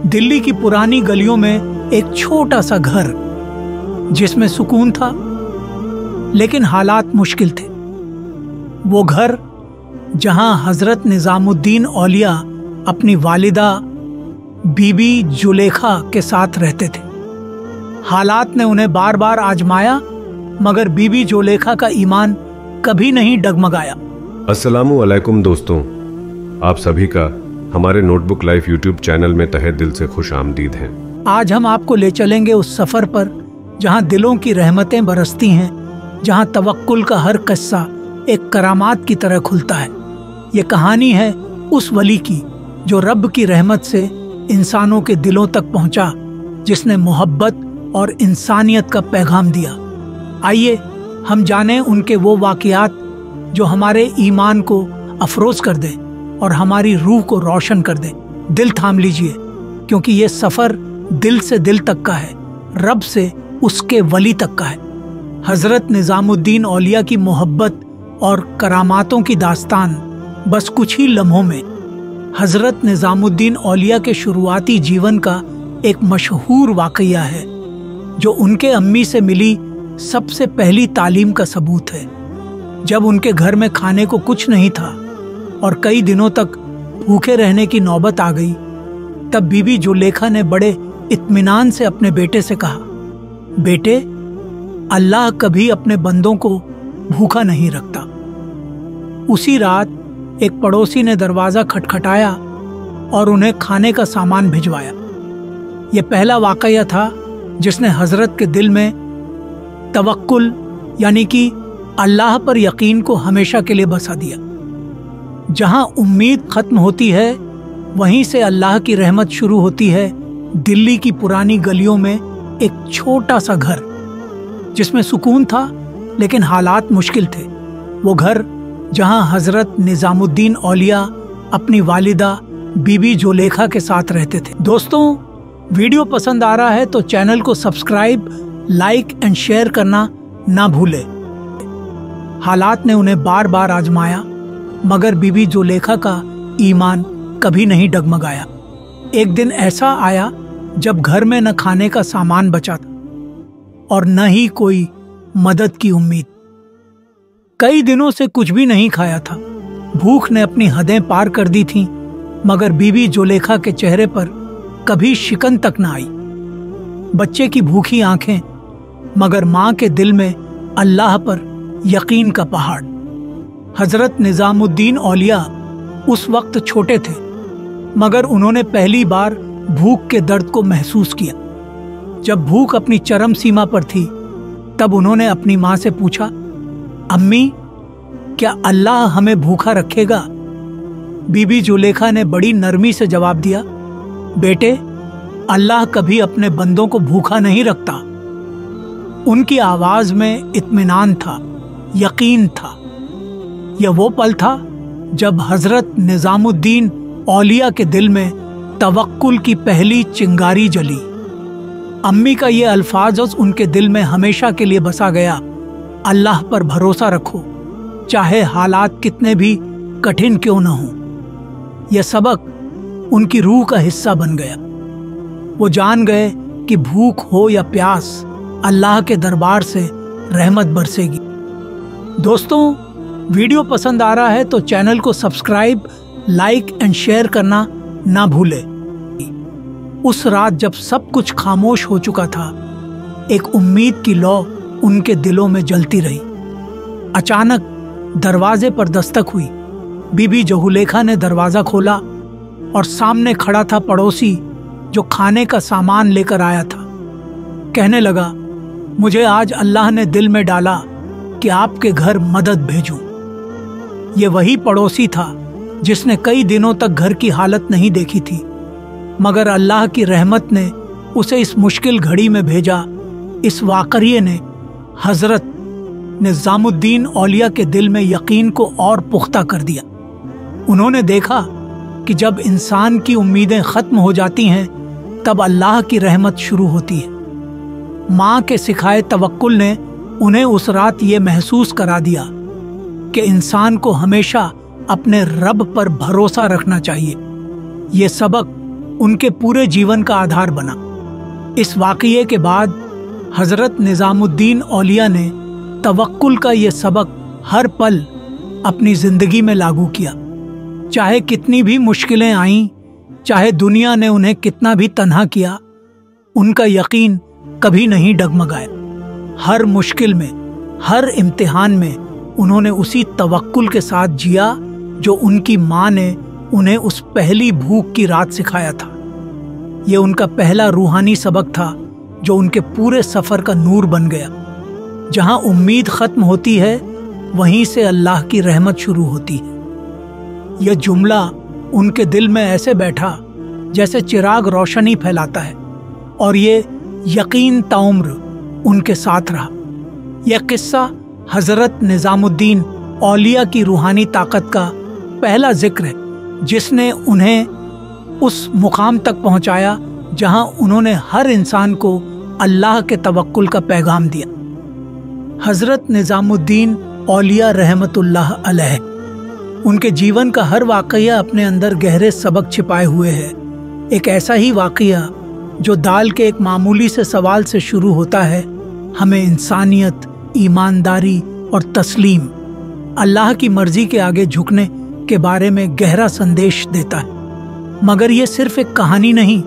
दिल्ली की पुरानी गलियों में एक छोटा सा घर जिसमें सुकून था, लेकिन हालात मुश्किल थे। वो घर जहां हजरत निजामुद्दीन औलिया अपनी वालिदा बीबी जुलेखा के साथ रहते थे। हालात ने उन्हें बार बार आजमाया, मगर बीबी जुलेखा का ईमान कभी नहीं डगमगाया। अस्सलामु अलैकुम दोस्तों, आप सभी का हमारे नोटबुक लाइफ यूट्यूब चैनल में तहे दिल से खुश आमदीद हैं। आज हम आपको ले चलेंगे उस सफर पर जहां दिलों की रहमतें बरसती हैं, जहां तवक्कुल का हर किस्सा एक करामात की तरह खुलता है। ये कहानी है उस वली की जो रब की रहमत से इंसानों के दिलों तक पहुंचा, जिसने मोहब्बत और इंसानियत का पैगाम दिया। आइए हम जानें उनके वो वाक़ियात जो हमारे ईमान को अफरोज कर दे और हमारी रूह को रोशन कर दे। दिल थाम लीजिए, क्योंकि ये सफ़र दिल से दिल तक का है, रब से उसके वली तक का है। हज़रत निज़ामुद्दीन औलिया की मोहब्बत और करामातों की दास्तान बस कुछ ही लम्हों में। हज़रत निज़ामुद्दीन औलिया के शुरुआती जीवन का एक मशहूर वाक़या है, जो उनके अम्मी से मिली सबसे पहली तालीम का सबूत है। जब उनके घर में खाने को कुछ नहीं था और कई दिनों तक भूखे रहने की नौबत आ गई, तब बीबी जुलेखा ने बड़े इत्मीनान से अपने बेटे से कहा, बेटे, अल्लाह कभी अपने बंदों को भूखा नहीं रखता। उसी रात एक पड़ोसी ने दरवाज़ा खटखटाया और उन्हें खाने का सामान भिजवाया। यह पहला वाक़या था जिसने हज़रत के दिल में तवक्कुल यानी कि अल्लाह पर यकीन को हमेशा के लिए बसा दिया। जहां उम्मीद खत्म होती है, वहीं से अल्लाह की रहमत शुरू होती है। दिल्ली की पुरानी गलियों में एक छोटा सा घर जिसमें सुकून था, लेकिन हालात मुश्किल थे। वो घर जहां हजरत निजामुद्दीन औलिया अपनी वालिदा बीबी जुलेखा के साथ रहते थे। दोस्तों, वीडियो पसंद आ रहा है तो चैनल को सब्सक्राइब, लाइक एंड शेयर करना ना भूले। हालात ने उन्हें बार बार आजमाया, मगर बीबी जुलेखा का ईमान कभी नहीं डगमगाया। एक दिन ऐसा आया जब घर में न खाने का सामान बचा था और न ही कोई मदद की उम्मीद। कई दिनों से कुछ भी नहीं खाया था। भूख ने अपनी हदें पार कर दी थीं, मगर बीबी जुलेखा के चेहरे पर कभी शिकन तक न आई। बच्चे की भूखी आंखें, मगर माँ के दिल में अल्लाह पर यकीन का पहाड़। हजरत निजामुद्दीन औलिया उस वक्त छोटे थे, मगर उन्होंने पहली बार भूख के दर्द को महसूस किया। जब भूख अपनी चरम सीमा पर थी, तब उन्होंने अपनी माँ से पूछा, अम्मी, क्या अल्लाह हमें भूखा रखेगा? बीबी जुलेखा ने बड़ी नरमी से जवाब दिया, बेटे, अल्लाह कभी अपने बंदों को भूखा नहीं रखता। उनकी आवाज में इत्मीनान था, यकीन था। यह वो पल था जब हजरत निजामुद्दीन औलिया के दिल में तवक्कुल की पहली चिंगारी जली। अम्मी का ये अल्फाज उनके दिल में हमेशा के लिए बसा गया, अल्लाह पर भरोसा रखो, चाहे हालात कितने भी कठिन क्यों न हों। यह सबक उनकी रूह का हिस्सा बन गया। वो जान गए कि भूख हो या प्यास, अल्लाह के दरबार से रहमत बरसेगी। दोस्तों, वीडियो पसंद आ रहा है तो चैनल को सब्सक्राइब, लाइक एंड शेयर करना ना भूले। उस रात जब सब कुछ खामोश हो चुका था, एक उम्मीद की लौ उनके दिलों में जलती रही। अचानक दरवाजे पर दस्तक हुई। बीबी जुलेखा ने दरवाजा खोला और सामने खड़ा था पड़ोसी, जो खाने का सामान लेकर आया था। कहने लगा, मुझे आज अल्लाह ने दिल में डाला कि आपके घर मदद भेजूं। ये वही पड़ोसी था जिसने कई दिनों तक घर की हालत नहीं देखी थी, मगर अल्लाह की रहमत ने उसे इस मुश्किल घड़ी में भेजा। इस वाक़ये ने हजरत निज़ामुद्दीन औलिया के दिल में यकीन को और पुख्ता कर दिया। उन्होंने देखा कि जब इंसान की उम्मीदें ख़त्म हो जाती हैं, तब अल्लाह की रहमत शुरू होती है। माँ के सिखाए तवक्कुल ने उन्हें उस रात ये महसूस करा दिया कि इंसान को हमेशा अपने रब पर भरोसा रखना चाहिए। ये सबक ان کے پورے جیون کا آدھار بنا۔ اس واقعے کے بعد حضرت نظام الدین اولیاء نے توکل کا یہ سبق ہر پل اپنی زندگی میں لاگو کیا۔ چاہے کتنی بھی مشکلیں آئیں، چاہے دنیا نے انہیں کتنا بھی تنہا کیا، ان کا یقین کبھی نہیں ڈگمگایا۔ ہر مشکل میں، ہر امتحان میں انہوں نے اسی توکل کے ساتھ جیا جو ان کی ماں نے انہیں اس پہلی بھوک کی رات سکھایا تھا۔ یہ ان کا پہلا روحانی سبق تھا جو ان کے پورے سفر کا نور بن گیا۔ جہاں امید ختم ہوتی ہے وہیں سے اللہ کی رحمت شروع ہوتی ہے۔ یہ جملہ ان کے دل میں ایسے بیٹھا جیسے چراغ روشنی پھیلاتا ہے، اور یہ یقین تعمر ان کے ساتھ رہا۔ یہ قصہ حضرت نظام الدین اولیاء کی روحانی طاقت کا پہلا ذکر ہے جس نے انہیں اس مقام تک پہنچایا جہاں انہوں نے ہر انسان کو اللہ کے توکل کا پیغام دیا۔ حضرت نظام الدین اولیاء رحمت اللہ علیہ، ان کے جیون کا ہر واقعہ اپنے اندر گہرے سبق چھپائے ہوئے ہے۔ ایک ایسا ہی واقعہ جو دال کے ایک معمولی سے سوال سے شروع ہوتا ہے، ہمیں انسانیت، ایمانداری اور تسلیم، اللہ کی مرضی کے آگے جھکنے کے بارے میں گہرا سندیش دیتا ہے۔ مگر یہ صرف ایک کہانی نہیں،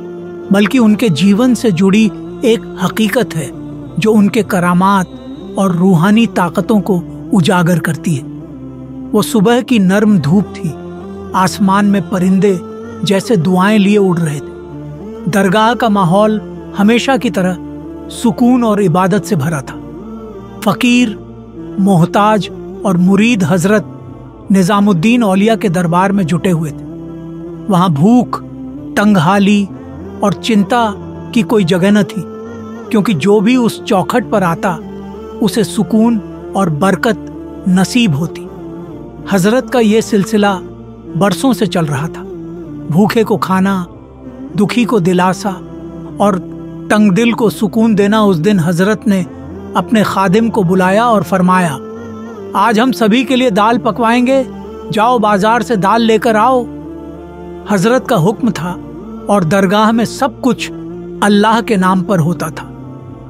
بلکہ ان کے جیون سے جڑی ایک حقیقت ہے جو ان کے کرامات اور روحانی طاقتوں کو اجاگر کرتی ہے۔ وہ صبح کی نرم دھوپ تھی، آسمان میں پرندے جیسے دعائیں لیے اڑ رہے تھے۔ درگاہ کا ماحول ہمیشہ کی طرح سکون اور عبادت سے بھرا تھا۔ فقیر، محتاج اور مرید حضرت نظام الدین اولیاء کے دربار میں جٹے ہوئے تھے۔ وہاں بھوک، تنگ حالی اور چنتا کی کوئی جگہ نہ تھی، کیونکہ جو بھی اس چوکھٹ پر آتا اسے سکون اور برکت نصیب ہوتی۔ حضرت کا یہ سلسلہ برسوں سے چل رہا تھا۔ بھوکے کو کھانا، دکھی کو دلاسا اور تنگ دل کو سکون دینا۔ اس دن حضرت نے اپنے خادم کو بلایا اور فرمایا، آج ہم سبھی کے لیے دال پکوائیں گے، جاؤ بازار سے دال لے کر آؤ۔ حضرت کا حکم تھا اور درگاہ میں سب کچھ اللہ کے نام پر ہوتا تھا۔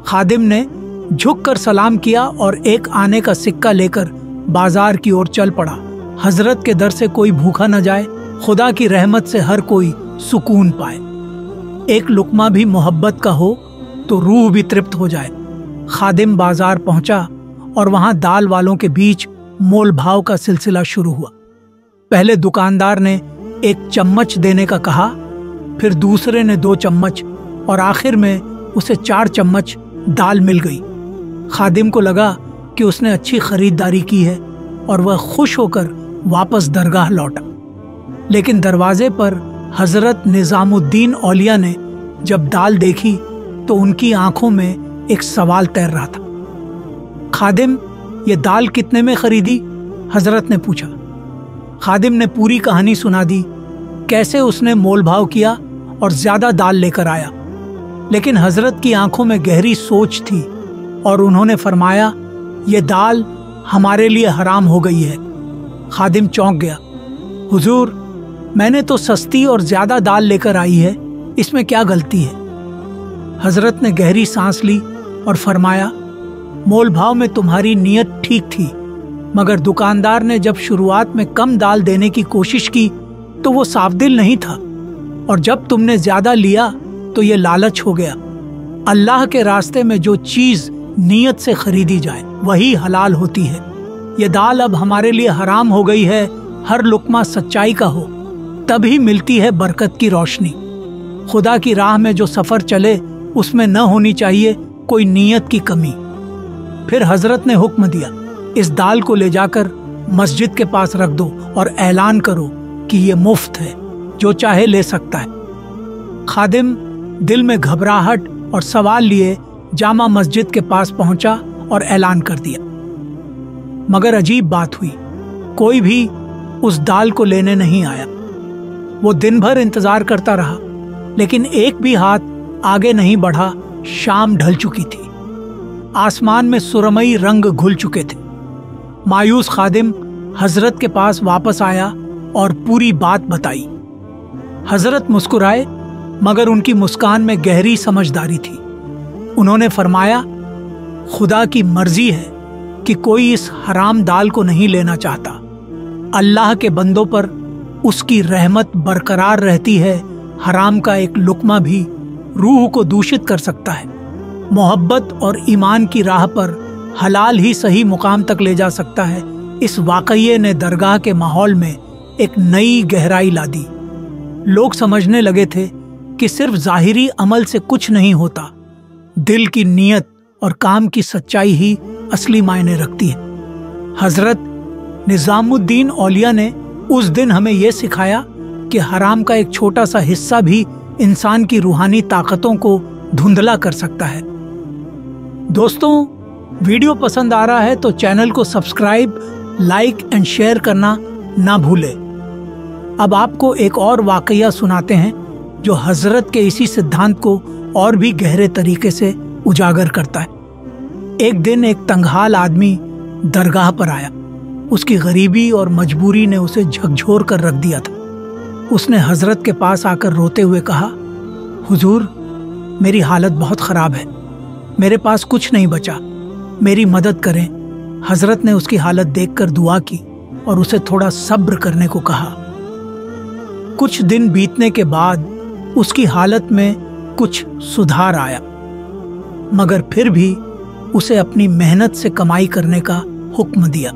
خادم نے جھک کر سلام کیا اور ایک آنے کا سکہ لے کر بازار کی اور چل پڑا۔ حضرت کے در سے کوئی بھوکا نہ جائے، خدا کی رحمت سے ہر کوئی سکون پائے، ایک لقمہ بھی محبت کا ہو تو روح بھی ترپت ہو جائے۔ خادم بازار پہنچا اور وہاں دال والوں کے بیچ مول بھاؤ کا سلسلہ شروع ہوا۔ پہلے دکاندار نے ایک چمچ دینے کا کہا، پھر دوسرے نے 2 چمچ اور آخر میں اسے 4 چمچ دال مل گئی۔ خادم کو لگا کہ اس نے اچھی خریداری کی ہے اور وہ خوش ہو کر واپس درگاہ لوٹا۔ لیکن دروازے پر حضرت نظام الدین اولیاء نے جب دال دیکھی تو ان کی آنکھوں میں ایک سوال تیر رہا تھا۔ خادم، یہ دال کتنے میں خریدی؟ حضرت نے پوچھا۔ خادم نے پوری کہانی سنا دی، کیسے اس نے مول بھاؤ کیا اور زیادہ دال لے کر آیا۔ لیکن حضرت کی آنکھوں میں گہری سوچ تھی اور انہوں نے فرمایا، یہ دال ہمارے لیے حرام ہو گئی ہے۔ خادم چونک گیا، حضور، میں نے تو سستی اور زیادہ دال لے کر آئی ہے، اس میں کیا غلطی ہے؟ حضرت نے گہری سانس لی اور فرمایا، مول بھاؤ میں تمہاری نیت ٹھیک تھی، مگر دکاندار نے جب شروعات میں کم دال دینے کی کوشش کی تو وہ صاف دل نہیں تھا، اور جب تم نے زیادہ لیا تو یہ لالچ ہو گیا۔ اللہ کے راستے میں جو چیز نیت سے خریدی جائے وہی حلال ہوتی ہے۔ یہ دال اب ہمارے لیے حرام ہو گئی ہے۔ ہر لقمہ سچائی کا ہو، تبھی ملتی ہے برکت کی روشنی۔ خدا کی راہ میں جو سفر چلے اس میں نہ ہونی چاہیے کوئی نیت کی کمی۔ پھر حضرت نے حکم دیا، اس دال کو لے جا کر مسجد کے پاس رکھ دو اور اعلان کرو کہ یہ مفت ہے، جو چاہے لے سکتا ہے۔ خادم دل میں گھبراہٹ اور سوال لیے جامع مسجد کے پاس پہنچا اور اعلان کر دیا۔ مگر عجیب بات ہوئی، کوئی بھی اس دال کو لینے نہیں آیا۔ وہ دن بھر انتظار کرتا رہا، لیکن ایک بھی ہاتھ آگے نہیں بڑھا۔ شام ڈھل چکی تھی، آسمان میں سرمئی رنگ گھل چکے تھے۔ مایوس خادم حضرت کے پاس واپس آیا اور پوری بات بتائی۔ حضرت مسکرائے मगर उनकी मुस्कान में गहरी समझदारी थी। उन्होंने फरमाया, खुदा की मर्जी है कि कोई इस हराम दाल को नहीं लेना चाहता। अल्लाह के बंदों पर उसकी रहमत बरकरार रहती है। हराम का एक लुकमा भी रूह को दूषित कर सकता है। मोहब्बत और ईमान की राह पर हलाल ही सही मुकाम तक ले जा सकता है। इस वाकये ने दरगाह के माहौल में एक नई गहराई ला दी। लोग समझने लगे थे कि सिर्फ ज़ाहिरी अमल से कुछ नहीं होता, दिल की नीयत और काम की सच्चाई ही असली मायने रखती है। हजरत निजामुद्दीन औलिया ने उस दिन हमें यह सिखाया कि हराम का एक छोटा सा हिस्सा भी इंसान की रूहानी ताकतों को धुंधला कर सकता है। दोस्तों, वीडियो पसंद आ रहा है तो चैनल को सब्सक्राइब, लाइक एंड शेयर करना ना भूलें। अब आपको एक और वाकया सुनाते हैं जो हजरत के इसी सिद्धांत को और भी गहरे तरीके से उजागर करता है। एक दिन एक तंगहाल आदमी दरगाह पर आया। उसकी गरीबी और मजबूरी ने उसे झकझोर कर रख दिया था। उसने हजरत के पास आकर रोते हुए कहा, हुजूर, मेरी हालत बहुत ख़राब है, मेरे पास कुछ नहीं बचा, मेरी मदद करें। हजरत ने उसकी हालत देखकर दुआ की और उसे थोड़ा सब्र करने को कहा। कुछ दिन बीतने के बाद उसकी हालत में कुछ सुधार आया, मगर फिर भी उसे अपनी मेहनत से कमाई करने का हुक्म दिया।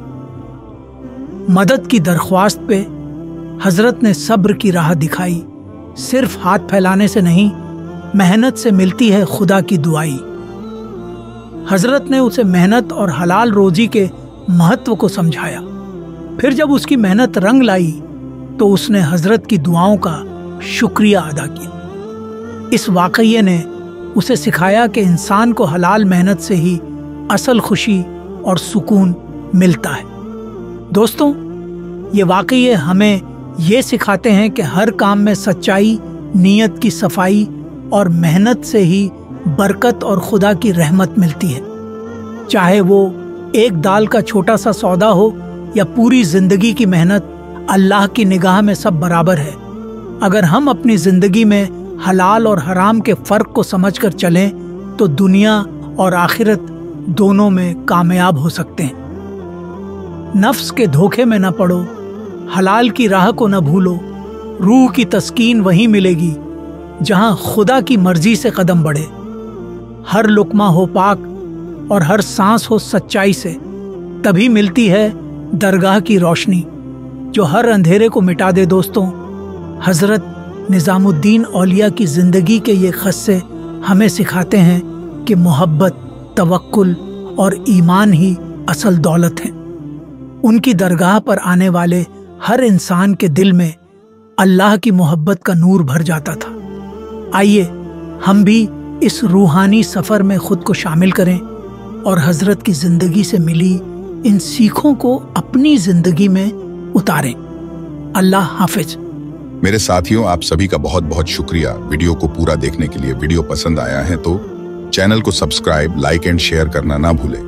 मदद की दरख्वास्त पे हजरत ने सब्र की राह दिखाई। सिर्फ हाथ फैलाने से नहीं, मेहनत से मिलती है खुदा की दुआई। हजरत ने उसे मेहनत और हलाल रोजी के महत्व को समझाया। फिर जब उसकी मेहनत रंग लाई तो उसने हजरत की दुआओं का शुक्रिया अदा किया। इस वाकये ने उसे सिखाया कि इंसान को हलाल मेहनत से ही असल खुशी और सुकून मिलता है। दोस्तों, ये वाकये हमें ये सिखाते हैं कि हर काम में सच्चाई, नीयत की सफाई और मेहनत से ही बरकत और खुदा की रहमत मिलती है। चाहे वो एक दाल का छोटा सा सौदा हो या पूरी जिंदगी की मेहनत, अल्लाह की निगाह में सब बराबर है। अगर हम अपनी जिंदगी में हलाल और हराम के फर्क को समझकर चलें तो दुनिया और आखिरत दोनों में कामयाब हो सकते हैं। नफ्स के धोखे में न पड़ो, हलाल की राह को न भूलो। रूह की तस्कीन वहीं मिलेगी जहां खुदा की मर्जी से कदम बढ़े। हर लुकमा हो पाक और हर सांस हो सच्चाई से, तभी मिलती है दरगाह की रोशनी जो हर अंधेरे को मिटा दे। दोस्तों, हजरत निजामुद्दीन औलिया की जिंदगी के ये क़स्से हमें सिखाते हैं कि मोहब्बत, तवक्कुल और ईमान ही असल दौलत है। उनकी दरगाह पर आने वाले हर इंसान के दिल में अल्लाह की मोहब्बत का नूर भर जाता था। आइए हम भी इस रूहानी सफ़र में खुद को शामिल करें और हजरत की ज़िंदगी से मिली इन सीखों को अपनी ज़िंदगी में उतारें। अल्लाह हाफिज। मेरे साथियों, आप सभी का बहुत बहुत शुक्रिया वीडियो को पूरा देखने के लिए। वीडियो पसंद आया है तो चैनल को सब्सक्राइब, लाइक एंड शेयर करना ना भूलें।